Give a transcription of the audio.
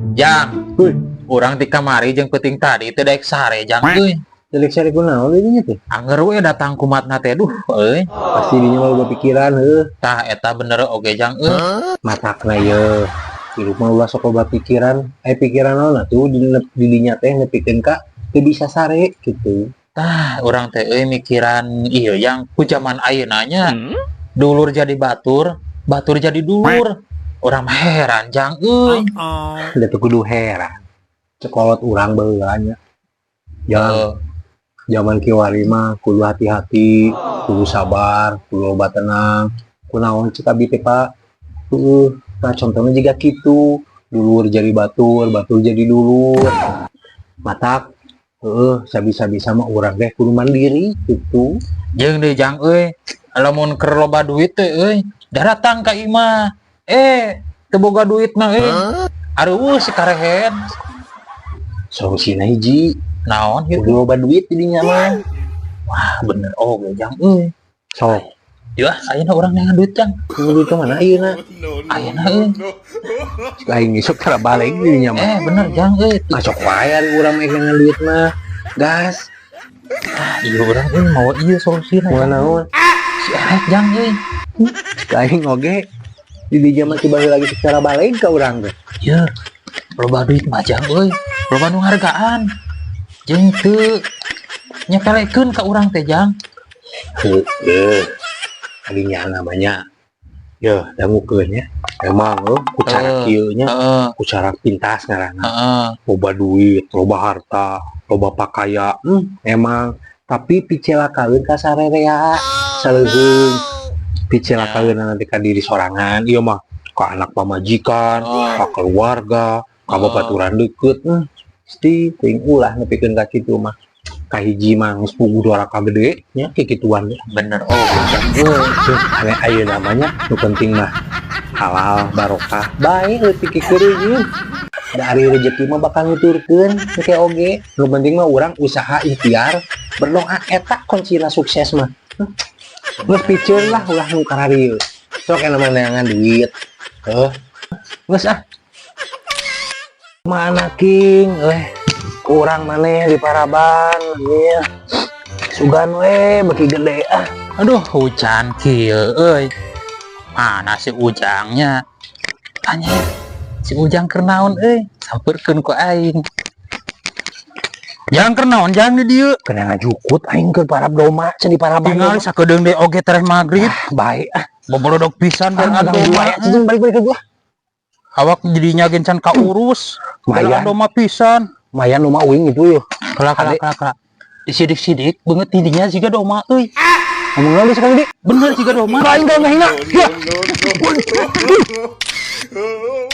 Jang, Wih, orang di kamari jeung peuting tadi teu daek sare jang euy. jelek sari kunaon dinya teh? Anger we datang kumatna teh duh euy. Pasti dinya mah boga pikiran heuh. Tah eta bener oge jang euy. Matakna ye. Hirup mah ulah sok loba pikiran. Pikiran naon atuh di dinya teh nepikeun ka teu bisa sare gitu. Tah urang teh euy mikiran ieu yang ku zaman ayeuna nya dulur jadi batur, batur jadi dulur. Urang mah heran jang euy. Da teu kudu heran. Cekolot urang baheula nya. Jangan zaman kiwari mah kudu hati-hati, kudu sabar, kudu loba tenang. Kunaon cek abi teh Pak? Nah contohnya juga gitu. Dulur jadi batur, batur jadi dulur. Matak, sabisa-bisa mah urang teh kudu mandiri gitu. Jeung deui jang euy. Lamun keur loba duit teh euy, da datang ka imah. Teu boga duit mah areueus si karehed. Solusinya hiji, Naon kudu gitu. loba duit didinya mah. Wah, bener oge jang euy. Sok, Yah, ayeuna urang neangan duit jang. kudu duit mana ayeuna? Ayeuna euy. Cik aing sok tara balik didinya mah. Bener jang euy. Sok wae ari urang mah dengan duit mah. Gas, Iya urang euy mau ieu solusina. moal naon? Si erek jang euy. Cik aing oge di dinya mah coba lagi secara balik ka urang teh. Ieu loba duit mah jang euy. Loba nu hargaan. Jeung teu nyepelekeun ka urang teh jang. Heuh. Adinya namanya. Ya, dangukeun ya. Emang ku cara kieu nya, Heeh. ku cara pintas ngaranna. Heeh. Loba duit, loba harta, loba pakaya. Emang tapi picelakaeun ka sarerea. Saleuheung. Picelakaeun nanti ka diri sorangan. Ieu mah ka anak pamajikan, ka keluarga, ka babaturan deukeut. Pasti teuing ulah nepikeun ka kitu mah. Kahiji mah geus puguh doraka gede nya kikituan. Bener oge jang euy. Ane ayeuna namanya nu penting mah halal barokah bae leutik keureung. Dari rezeki mah bakal nuturkeun teh oge. Nu penting mah urang usaha ikhtiar berdoa eta kuncina sukses mah. Geus piceun lah ulah nu kararieu. Sok aya mah neangan duit. Geus ah. Mana king urang maneh di Paraban ya. Sugan we beki gede ah. Aduh, hujan kieu euy. Mana si Ujangnya? Tanya si Ujang keur naon euy? Sampeurkeun ku aing. Jang keur naon jang di dieu? Kena ngajukut aing ke parab doma can di Paraban. Tinggal sakedeung deui oge tereh magrib. Baik ah. Bobolodok pisan dan Ada doma. dua balik ke gua. Awak jadinya gencan kaurus. Mayan. Dalam doma pisan. Mayan nu mah uing itu yo. Kelak. Disidik-sidik beungeut tidinya siga doma euy. Ngomong naon sekali di. Bener siga doma. Aing teh ngahina. Ya. no.